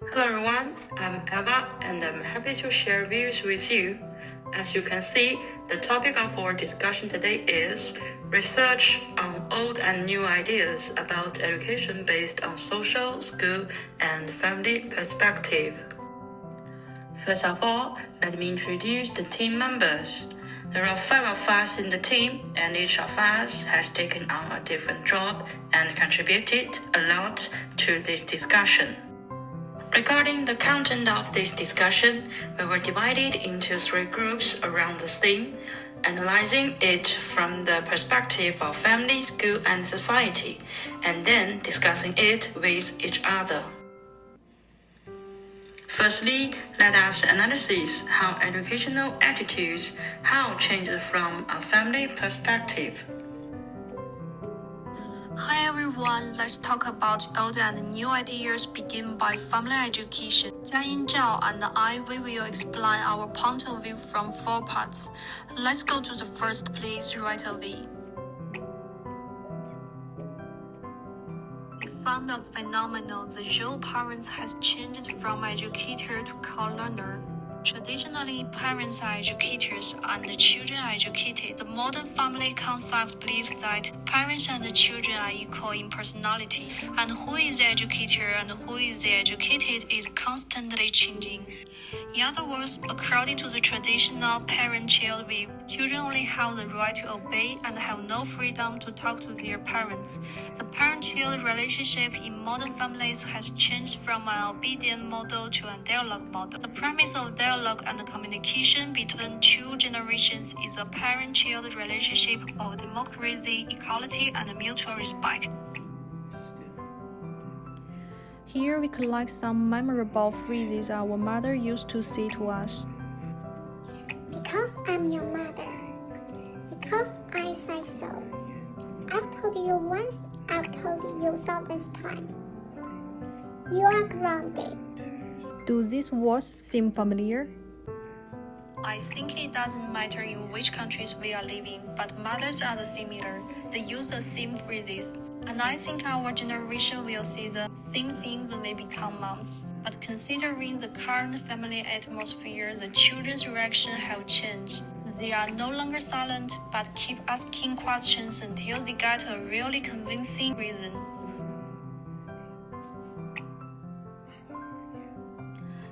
Hello everyone, I'm Eva and I'm happy to share views with you. As you can see, the topic of our discussion today is research on old and new ideas about education based on social, school, and family perspective. First of all, let me introduce the team members. There are 5 of us in the team, and each of us has taken on a different job and contributed a lot to this discussion. Regarding the content of this discussion, we were divided into 3 groups around this theme, analyzing it from the perspective of family, school, and society, and then discussing it with each other. Firstly, let us analyze how educational attitudes have changed from a family perspective. Hi everyone, let's talk about old and new ideas begin by family education. Jiayin, Zhao, and I will explain our point of view from 4 parts. Let's go to the first place right away. We found a phenomenon the role parents has changed from educator to co-learner. Traditionally, parents are educators and the children are educated. The modern family concept believes that parents and the children are equal in personality, and who is the educator and who is the educated is constantly changing. In other words, according to the traditional parent-child view, children only have the right to obey and have no freedom to talk to their parents. The parent-child relationship in modern families has changed from an obedient model to a dialogue model. The premise of dialogue and communication between 2 generations is a parent-child relationship of democracy, equality, and mutual respect. Here we collect some memorable phrases our mother used to say to us. Because I'm your mother. Because I say so. I've told you once, I've told you thousands times. You are grounded. Do these words seem familiar? I think it doesn't matter in which countries we are living, but mothers are similar. They use the same phrases. And I think our generation will see the same thing when we become moms. But considering the current family atmosphere, the children's reaction have changed. They are no longer silent, but keep asking questions until they get a really convincing reason.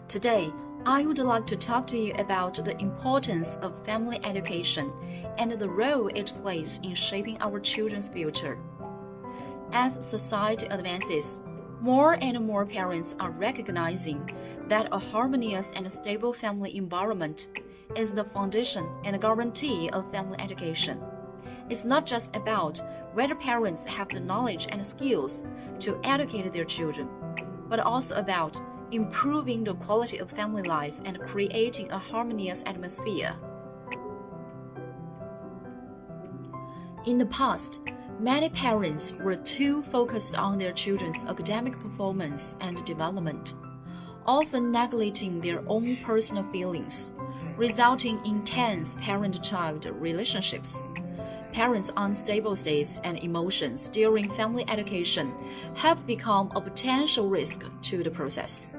Today, I would like to talk to you about the importance of family education and the role it plays in shaping our children's future. As society advances, more and more parents are recognizing that a harmonious and stable family environment is the foundation and guarantee of family education. It's not just about whether parents have the knowledge and skills to educate their children, but also about improving the quality of family life and creating a harmonious atmosphere. In the past, many parents were too focused on their children's academic performance and development, often neglecting their own personal feelings, resulting in tense parent-child relationships. Parents' unstable states and emotions during family education have become a potential risk to the process.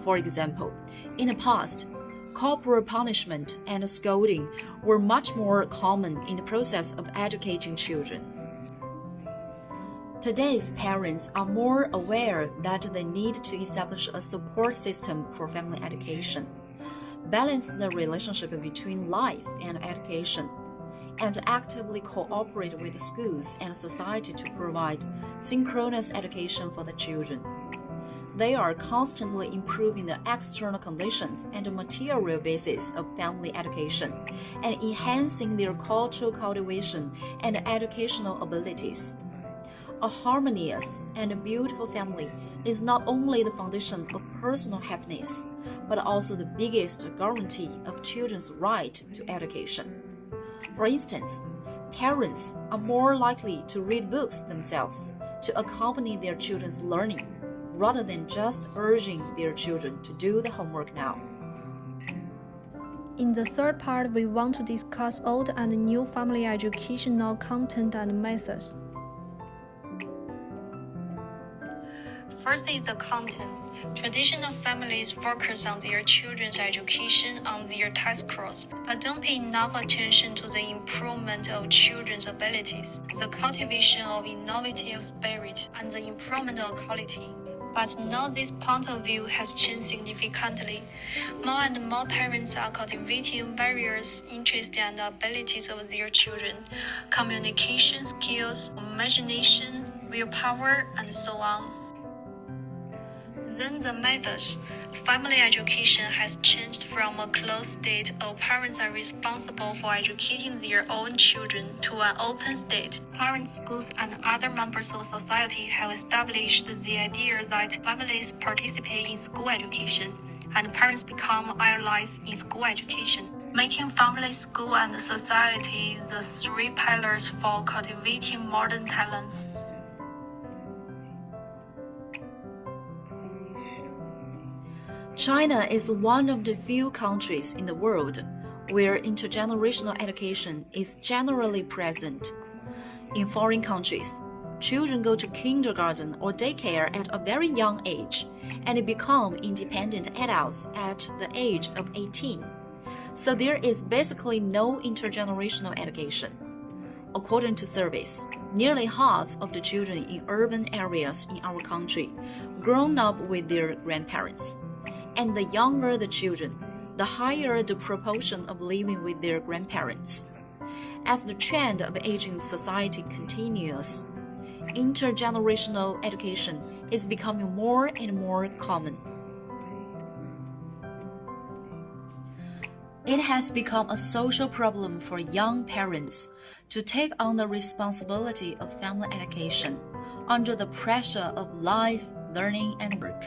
For example, in the past, corporal punishment and scolding were much more common in the process of educating children. Today's parents are more aware that they need to establish a support system for family education, balance the relationship between life and education, and actively cooperate with the schools and society to provide synchronous education for the children. They are constantly improving the external conditions and material basis of family education and enhancing their cultural cultivation and educational abilities. A harmonious and beautiful family is not only the foundation of personal happiness, but also the biggest guarantee of children's right to education. For instance, parents are more likely to read books themselves to accompany their children's learning, rather than just urging their children to do the homework now. In the third part, we want to discuss old and new family educational content and methods. first is the content. Traditional families focus on their children's education on their test scores, but don't pay enough attention to the improvement of children's abilities, the cultivation of innovative spirit, and the improvement of quality. But now this point of view has changed significantly. More and more parents are cultivating various interests and abilities of their children, communication skills, imagination, willpower, and so on. Then the methods. Family education has changed from a closed state of parents are responsible for educating their own children to an open state. Parents, schools, and other members of society have established the idea that families participate in school education, and parents become allies in school education, making family, school, and society the three pillars for cultivating modern talents. China is one of the few countries in the world where intergenerational education is generally present. In foreign countries, children go to kindergarten or daycare at a very young age and become independent adults at the age of 18. So there is basically no intergenerational education. According to surveys, nearly half of the children in urban areas in our country grown up with their grandparents. And the younger the children, the higher the proportion of living with their grandparents. As the trend of aging society continues, intergenerational education is becoming more and more common. It has become a social problem for young parents to take on the responsibility of family education under the pressure of life, learning, and work.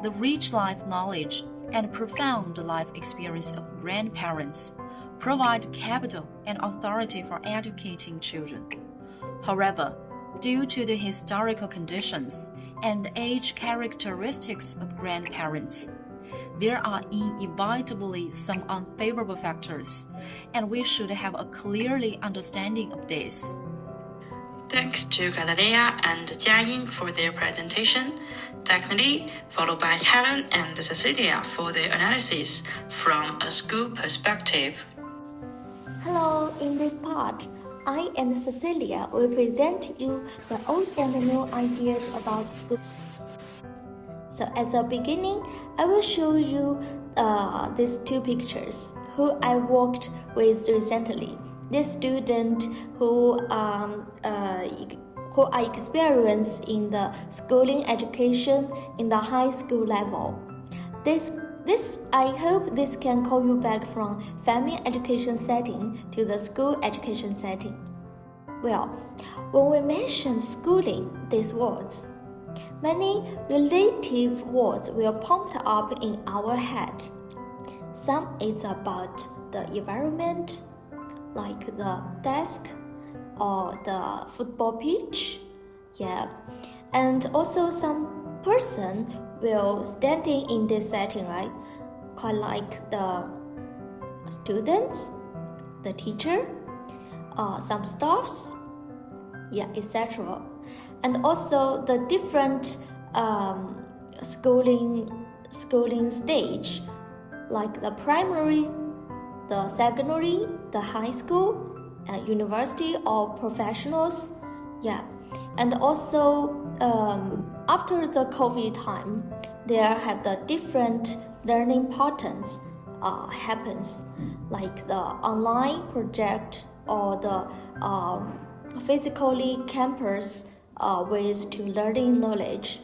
The rich life knowledge and profound life experience of grandparents provide capital and authority for educating children. However, due to the historical conditions and age characteristics of grandparents, there are inevitably some unfavorable factors, and we should have a clearly understanding of this. Thanks to Cataleya and Jiayin for their presentation, technically followed by Helen and Cecilia for their analysis from a school perspective. Hello, in this part, I and Cecilia will present you the old and new ideas about school. So at the beginning, I will show you these two pictures who I worked with recently. This student who I experienced in the schooling education in the high school level. This I hope this can call you back from family education setting to the school education setting. Well, when we mention schooling, these words, many relative words will pop up in our head. Some is about the environment, like the desk or the football pitch, and also some person will standing in this setting, right? Quite like the students, the teacher, some staffs, etc. And also the different schooling stage, like the primary, the secondary, the high school, university or professionals, and also after the COVID time, there have the different learning patterns happens, like the online project or the physically campus ways to learning knowledge.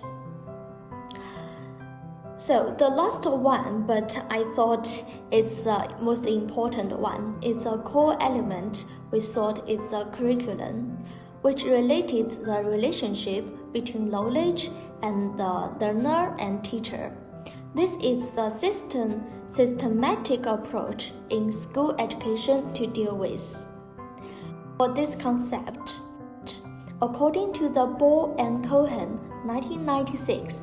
So the last one, but I thought it's the most important one. It's a core element we thought it's a curriculum, which related the relationship between knowledge and the learner and teacher. This is the systematic approach in school education to deal with. For this concept, according to the Ball and Cohen, 1996,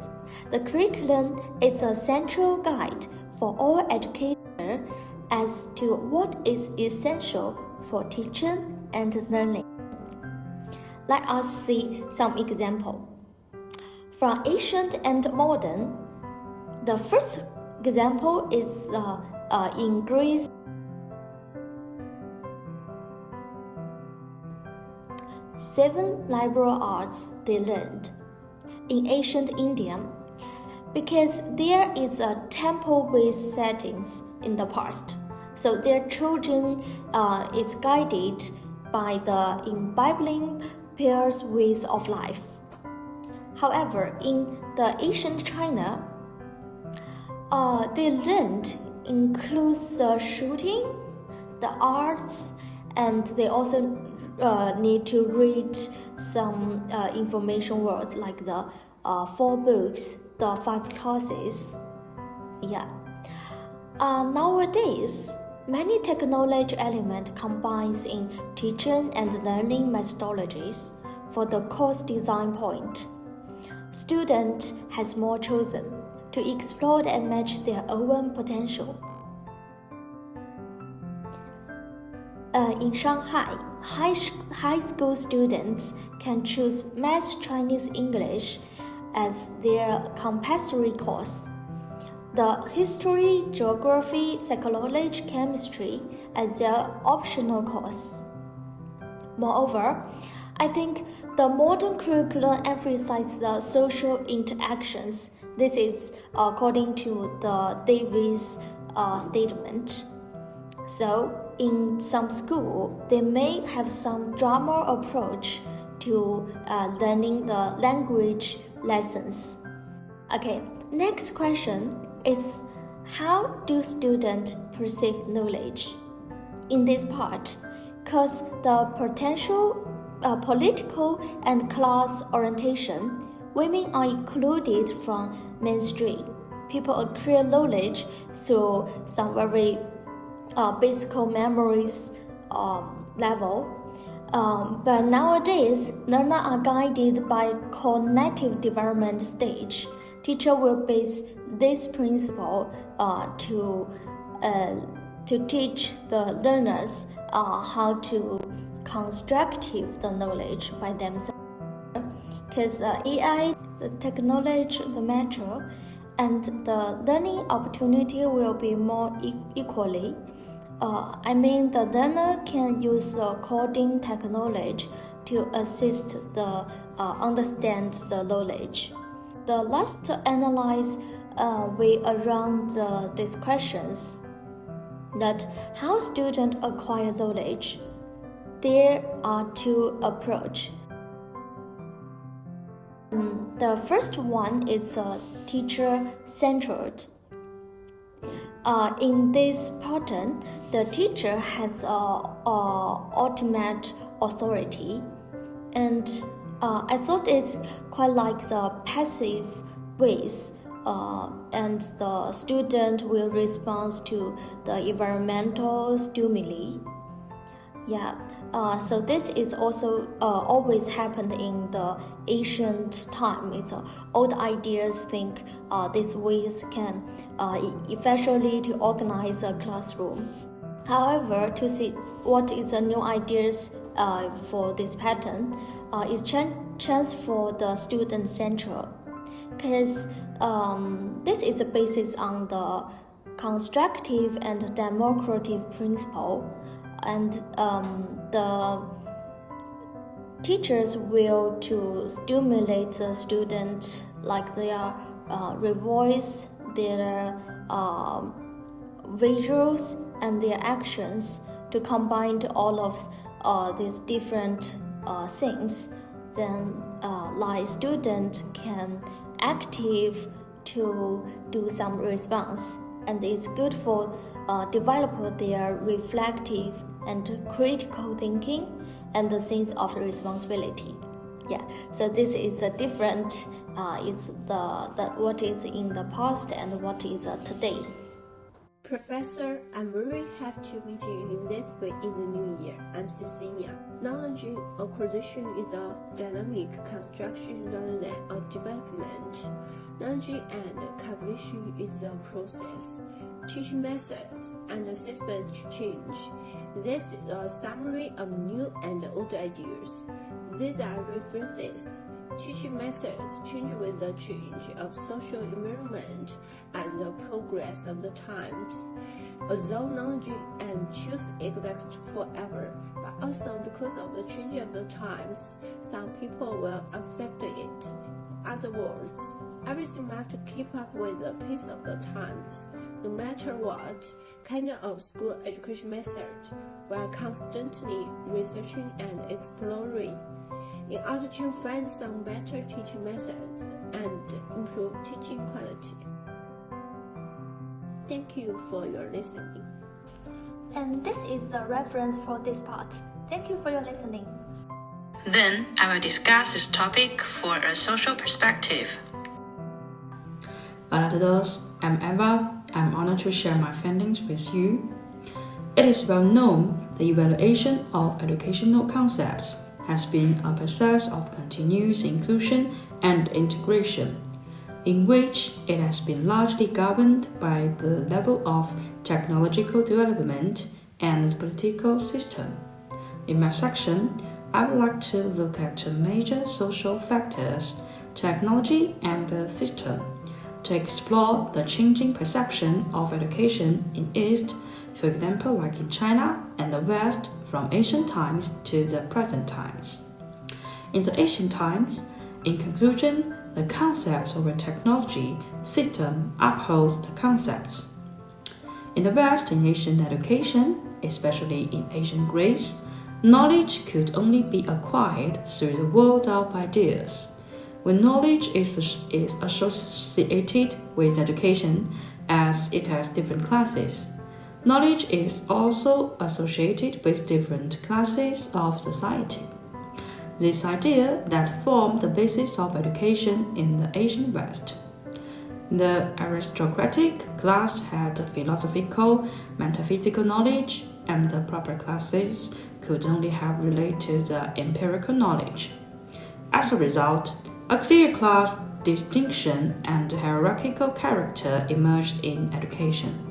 the curriculum is a central guide for all educators as to what is essential for teaching and learning. Let us see some example. from ancient and modern. The first example is in Greece. 7 liberal arts they learned. In ancient India, because there is a temple-based settings in the past, so their children is guided by the imbibing pairs ways of life. However, in the ancient China, they learned includes shooting, the arts, and they also need to read some information words like the 4 books, the 5 classes. Yeah. Nowadays, many technology element combines in teaching and learning methodologies for the course design point. Student has more chosen to explore and match their own potential. In Shanghai, high school students can choose Math, Chinese, English as their compulsory course, the history, geography, psychology, chemistry as their optional course. Moreover, I think the modern curriculum emphasizes the social interactions. This is according to the Davis statement. So, in some school, they may have some drama approach to learning the language lessons. Okay, next question is, how do students perceive knowledge? In this part, because the potential political and class orientation, women are included from mainstream. People acquire knowledge through some very basic memories level. But nowadays, learners are guided by cognitive development stage. Teacher will base this principle to teach the learners how to constructive the knowledge by themselves. Because AI, the technology, the metro, and the learning opportunity will be more equally. The learner can use coding technology to assist the understand the knowledge. The last analyze way around these questions, that how students acquire knowledge. There are 2 approaches. The first one is teacher-centered. In this pattern, the teacher has ultimate authority, and I thought it's quite like the passive ways, and the student will respond to the environmental stimuli. Yeah. So this is also always happened in the ancient time. It's old ideas think these ways can effectively to organize a classroom. However, to see what is the new ideas for this pattern is chance for the student central, because this is a basis on the constructive and democratic principle. And the teachers will to stimulate the student, like their voice, their visuals, and their actions, to combine all of these different things. Then, like student can active to do some response, and it's good for develop their reflective and critical thinking and the sense of responsibility. Yeah, so this is a different. It's the what is in the past and what is today. Professor, I'm very happy to meet you in this way in the new year. I'm Cecilia. Knowledge acquisition is a dynamic construction rather than a development. Knowledge and cognition is a process. Teaching methods and systems change. This is a summary of new and old ideas. These are references. Teaching methods change with the change of social environment and the progress of the times. Although knowledge and truth exist forever, but also because of the change of the times, some people will accept it. In other words, everything must keep up with the pace of the times. No matter what kind of school education method, we are constantly researching and exploring in order to find some better teaching methods and improve teaching quality. Thank you for your listening. And this is the reference for this part. Thank you for your listening. Then I will discuss this topic for a social perspective. Hola a todos, I'm Eva. I'm honored to share my findings with you. It is well known the evaluation of educational concepts has been a process of continuous inclusion and integration, in which it has been largely governed by the level of technological development and the political system. In my section, I would like to look at the major social factors, technology, and the system, to explore the changing perception of education in East, for example, like in China and the West, from ancient times to the present times. In the ancient times, in conclusion, the concepts of a technology system upholds the concepts. In the West, in ancient education, especially in ancient Greece, knowledge could only be acquired through the world of ideas. When knowledge is associated with education, as it has different classes, knowledge is also associated with different classes of society. This idea that formed the basis of education in the ancient West. The aristocratic class had philosophical, metaphysical knowledge, and the proper classes could only have relate to the empirical knowledge. As a result, a clear class distinction and hierarchical character emerged in education.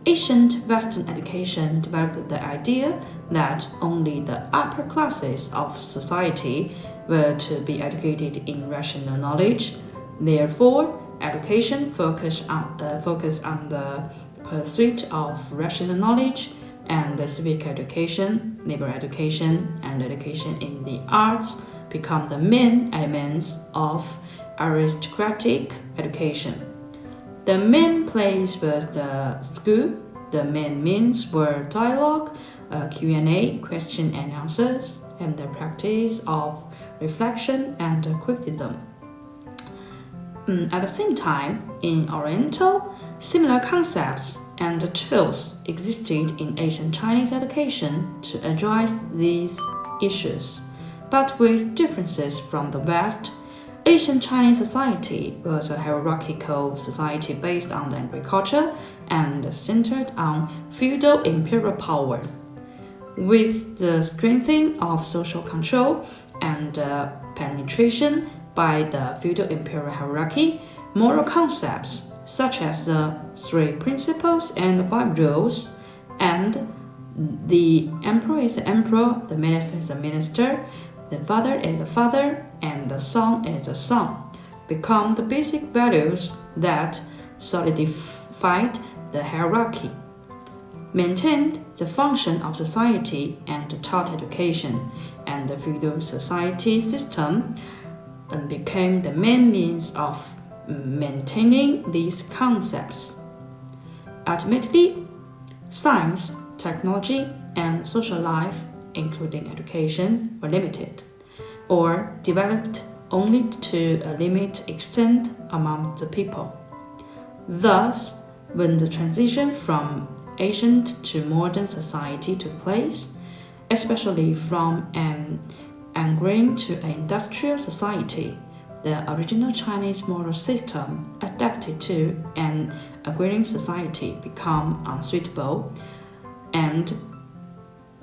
Ancient Western education developed the idea that only the upper classes of society were to be educated in rational knowledge. Therefore, education focused on the pursuit of rational knowledge, and the civic education, liberal education, and education in the arts become the main elements of aristocratic education. The main place was the school. The main means were dialogue, Q&A, question and answers, and the practice of reflection and criticism. At the same time, in Oriental, similar concepts and tools existed in ancient Chinese education to address these issues, but with differences from the West. Ancient Chinese society was a hierarchical society based on agriculture and centered on feudal imperial power. With the strengthening of social control and penetration by the feudal imperial hierarchy, moral concepts such as the 3 principles and 5 rules, and the emperor is the emperor, the minister is a minister, the father is a father, and the son is a son, become the basic values that solidified the hierarchy, maintained the function of society, and taught education, and the feudal society system became the main means of maintaining these concepts. Ultimately, science, technology, and social life, including education, were limited or developed only to a limited extent among the people. Thus, when the transition from ancient to modern society took place, especially from an agrarian to an industrial society, the original Chinese moral system adapted to an agrarian society became unsuitable, and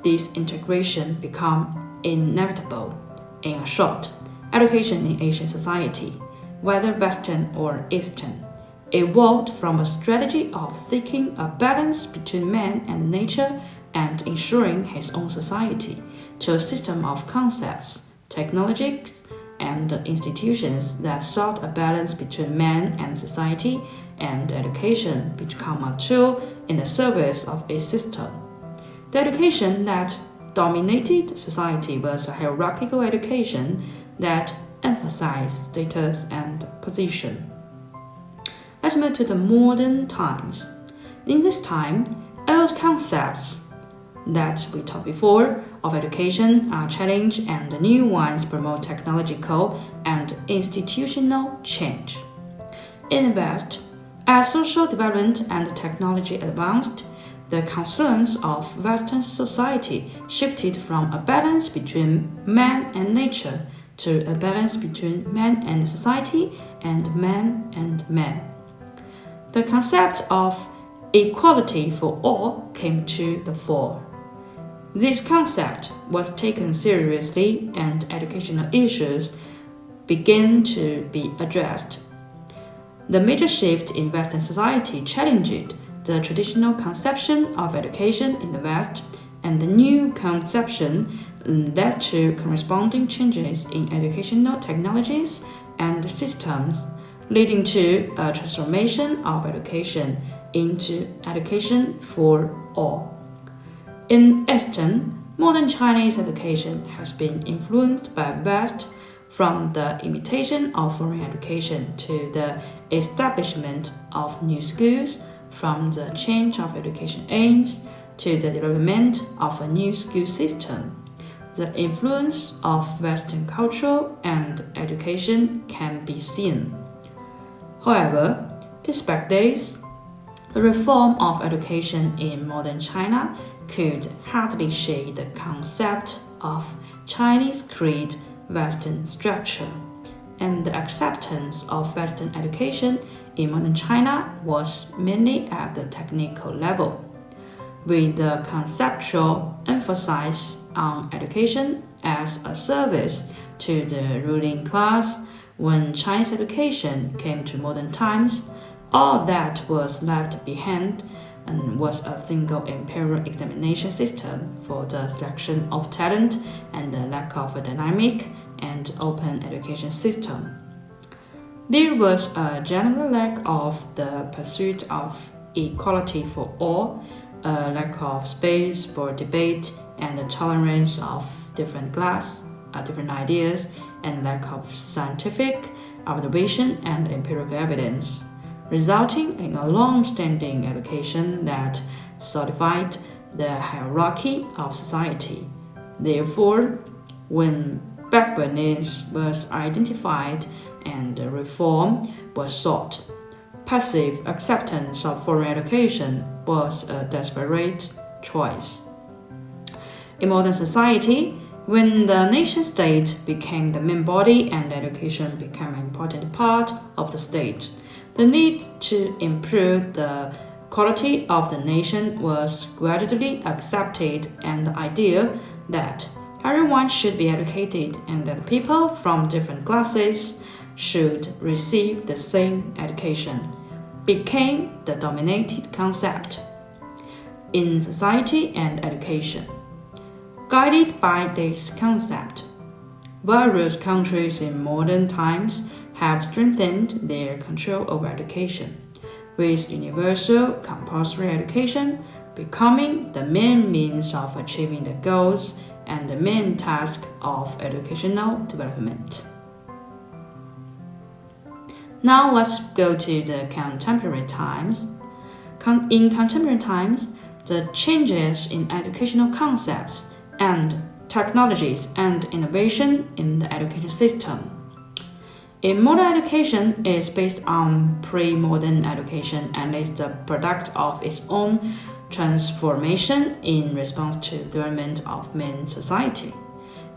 this integration became inevitable. In short, education in Asian society, whether Western or Eastern, evolved from a strategy of seeking a balance between man and nature and ensuring his own society, to a system of concepts, technologies, and institutions that sought a balance between man and society and education become a tool in the service of a system. The education that dominated society was a hierarchical education that emphasized status and position. Let's move to the modern times. In this time, old concepts that we talked before of education are challenged and the new ones promote technological and institutional change. In the West, as social development and technology advanced, the concerns of Western society shifted from a balance between man and nature to a balance between man and society and man and man. The concept of equality for all came to the fore. This concept was taken seriously and educational issues began to be addressed. The major shift in Western society challenged the traditional conception of education in the West, and the new conception led to corresponding changes in educational technologies and systems, leading to a transformation of education into education for all. In Eastern, modern Chinese education has been influenced by West, from the imitation of foreign education to the establishment of new schools, from the change of education aims to the development of a new school system. The influence of Western culture and education can be seen. However, despite this, the reform of education in modern China could hardly shake the concept of Chinese creed Western structure, and the acceptance of Western education in modern China was mainly at the technical level, with the conceptual emphasis on education as a service to the ruling class. When Chinese education came to modern times, all that was left behind and was a single imperial examination system for the selection of talent and the lack of a dynamic and open education system. There was a general lack of the pursuit of equality for all, a lack of space for debate and the tolerance of different ideas, and lack of scientific observation and empirical evidence, resulting in a long-standing education that solidified the hierarchy of society. Therefore, when backwardness was identified and reform was sought, passive acceptance of foreign education was a desperate choice. In modern society, when the nation-state became the main body and education became an important part of the state, the need to improve the quality of the nation was gradually accepted, and the idea that everyone should be educated and that people from different classes should receive the same education became the dominating concept in society and education. Guided by this concept, various countries in modern times have strengthened their control over education, with universal compulsory education becoming the main means of achieving the goals and the main task of educational development. Now let's go to the contemporary times. In contemporary times, the changes in educational concepts and technologies and innovation in the education system. In modern education is based on pre-modern education and is the product of its own transformation in response to the development of main society.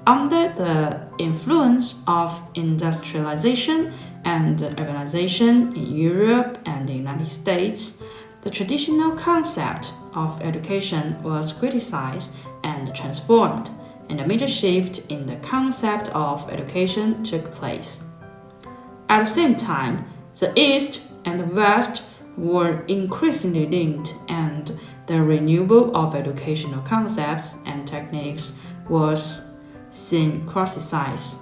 Under the influence of industrialization and urbanization in Europe and the United States, the traditional concept of education was criticized and transformed, and a major shift in the concept of education took place. At the same time, the East and the West were increasingly linked, and the renewal of educational concepts and techniques was synchronized.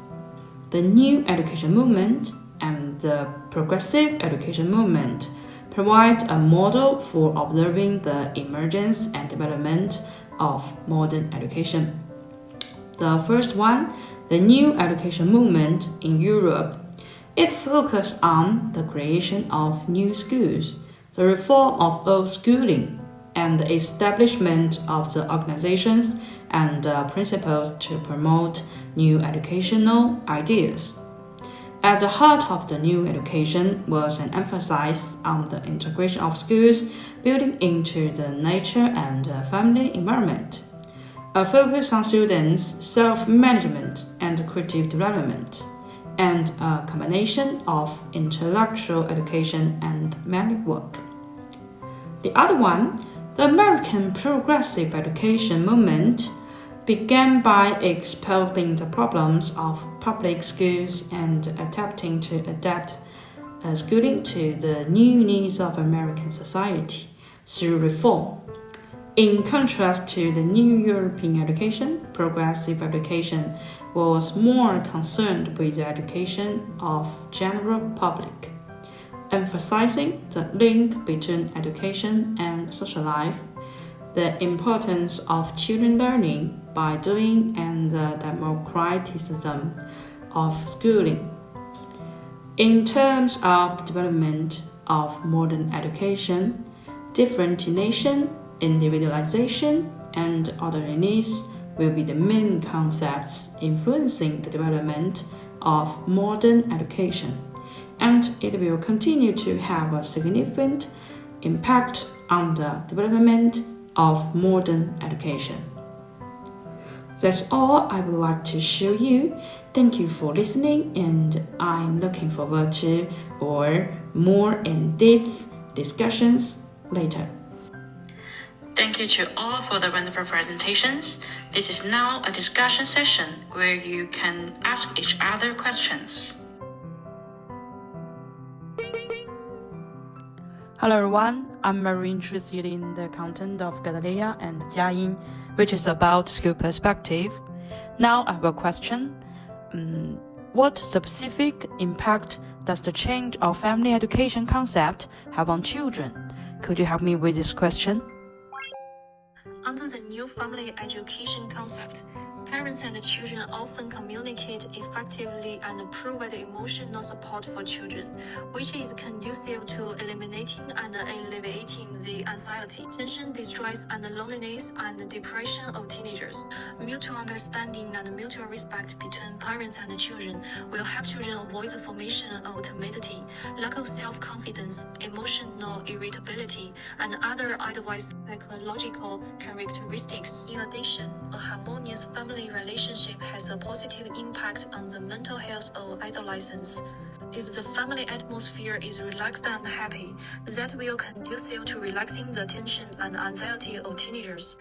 the New Education Movement and the Progressive Education Movement provide a model for observing the emergence and development of modern education. The first one, the New Education Movement in Europe, it focused on the creation of new schools, the reform of old schooling, and the establishment of the organizations and principles to promote new educational ideas. At the heart of the new education was an emphasis on the integration of schools building into the nature and family environment, a focus on students' self-management and creative development, and a combination of intellectual education and manual work. The other one, the American Progressive Education Movement, began by exposing the problems of public schools and attempting to adapt schooling to the new needs of American society through reform. In contrast to the new European education, progressive education was more concerned with the education of general public, emphasizing the link between education and social life, the importance of children learning by doing, and the democratization of schooling. In terms of the development of modern education, differentiation, individualization, and orderliness will be the main concepts influencing the development of modern education, and it will continue to have a significant impact on the development of modern education. That's all I would like to show you. Thank you for listening, and I'm looking forward to more in-depth discussions later. Thank you to all for the wonderful presentations. This is now a discussion session where you can ask each other questions. Hello everyone, I'm very interested in the content of Cataleya and Jiayin, which is about school perspective. Now I have a question. What specific impact does the change of family education concept have on children? Could you help me with this question? Under the new family education concept, parents and children often communicate effectively and provide emotional support for children, which is conducive to eliminating and alleviating the anxiety, tension, distress, and loneliness and depression of teenagers. Mutual understanding and mutual respect between parents and children will help children avoid the formation of timidity, lack of self-confidence, emotional irritability, and other otherwise psychological characteristics. In addition, a harmonious family relationship has a positive impact on the mental health of adolescents. If the family atmosphere is relaxed and happy, that will conducive to relaxing the tension and anxiety of teenagers.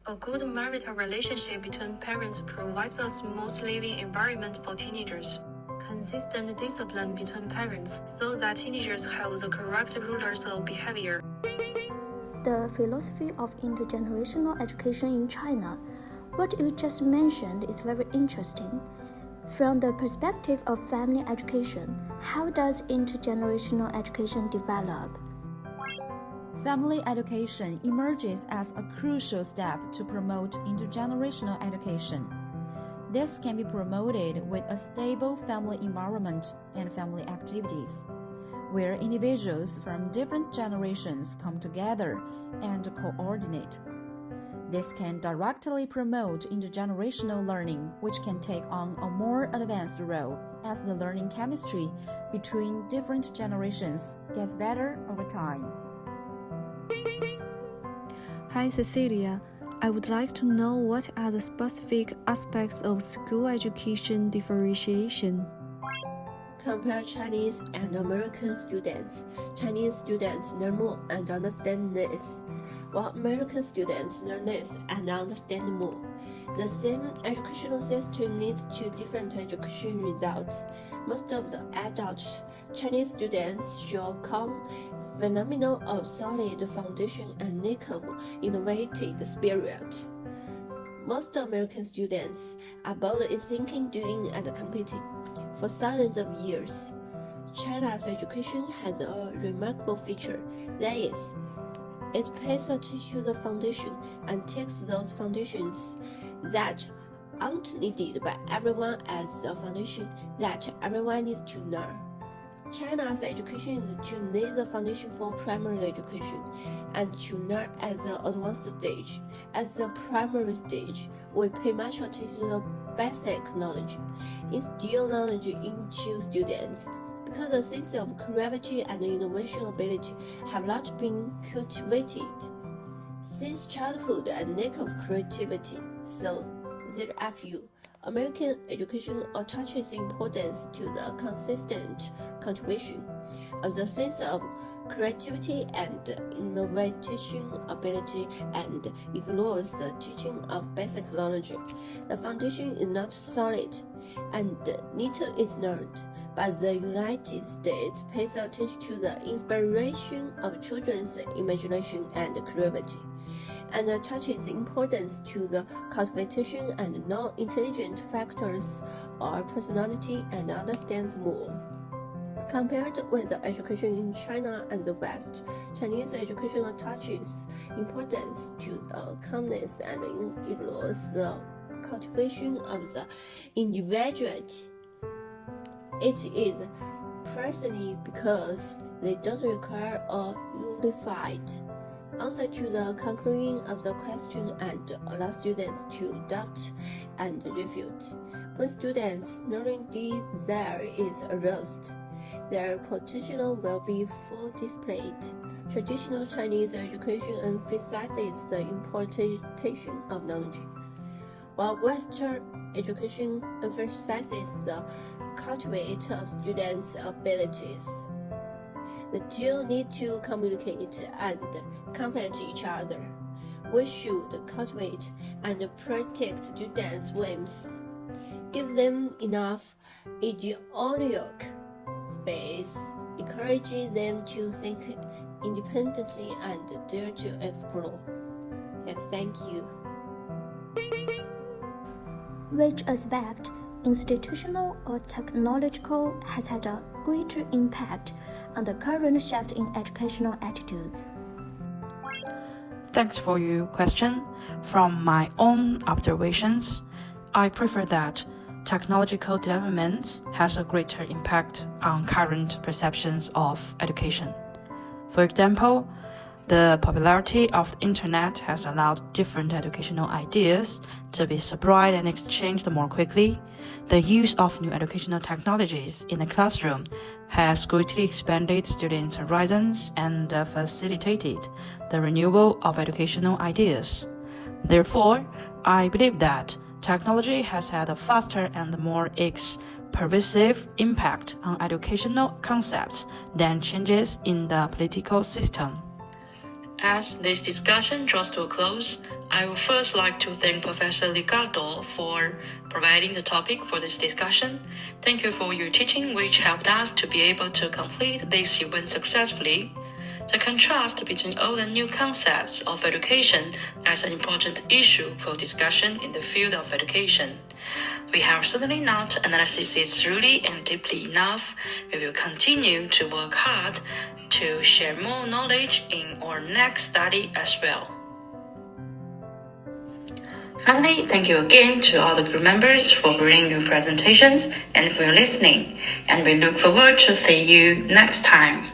A good marital relationship between parents provides a smooth living environment for teenagers. Consistent discipline between parents so that teenagers have the correct rulers of behavior. The philosophy of intergenerational education in China. What you just mentioned is very interesting. From the perspective of family education, how does intergenerational education develop? Family education emerges as a crucial step to promote intergenerational education. This can be promoted with a stable family environment and family activities, where individuals from different generations come together and coordinate. This can directly promote intergenerational learning, which can take on a more advanced role as the learning chemistry between different generations gets better over time. Hi Cecilia, I would like to know what are the specific aspects of school education differentiation. Compare Chinese and American students. Chinese students learn more and understand less, while American students learn less and understand more. The same educational system leads to different education results. Most of the adult Chinese students show phenomenal of solid foundation and lack of innovative spirit. Most American students are both in thinking, doing, and competing. For thousands of years, China's education has a remarkable feature, that is, it pays attention to the foundation and takes those foundations that aren't needed by everyone as the foundation that everyone needs to learn. China's education is to lay the foundation for primary education and to learn at the advanced stage. At the primary stage, we pay much attention to the basic knowledge, instill knowledge into students, because the sense of creativity and innovation ability have not been cultivated since childhood and lack of creativity. So there are few. American education attaches importance to the consistent cultivation of the sense of creativity and innovation ability and ignores the teaching of basic knowledge. The foundation is not solid and little is learned, but the United States pays attention to the inspiration of children's imagination and creativity, and attaches importance to the cultivation and non-intelligent factors or personality and understands more. Compared with the education in China and the West, Chinese education attaches importance to the calmness and ignores the cultivation of the individuality. It is precisely because they don't require a unified answer to the conclusion of the question and allow students to doubt and refute. When students' learning desire is aroused, their potential will be fully displayed. Traditional Chinese education emphasizes the importation of knowledge, while Western education emphasizes the cultivation of students' abilities. The two need to communicate and complement each other. We should cultivate and protect students' whims, give them enough ideological space, encouraging them to think independently and dare to explore. And thank you. Which aspect, institutional or technological, has had a greater impact on the current shift in educational attitudes? Thanks for your question. From my own observations, I prefer that technological development has a greater impact on current perceptions of education. For example, the popularity of the internet has allowed different educational ideas to be spread and exchanged more quickly. The use of new educational technologies in the classroom has greatly expanded students' horizons and facilitated the renewal of educational ideas. Therefore, I believe that technology has had a faster and more pervasive impact on educational concepts than changes in the political system. As this discussion draws to a close, I would first like to thank Professor Ricardo for providing the topic for this discussion. Thank you for your teaching, which helped us to be able to complete this event successfully. The contrast between old and new concepts of education is an important issue for discussion in the field of education. We have certainly not analyzed it thoroughly and deeply enough. We will continue to work hard to share more knowledge in our next study as well. Finally, thank you again to all the group members for bringing your presentations and for your listening, and we look forward to see you next time.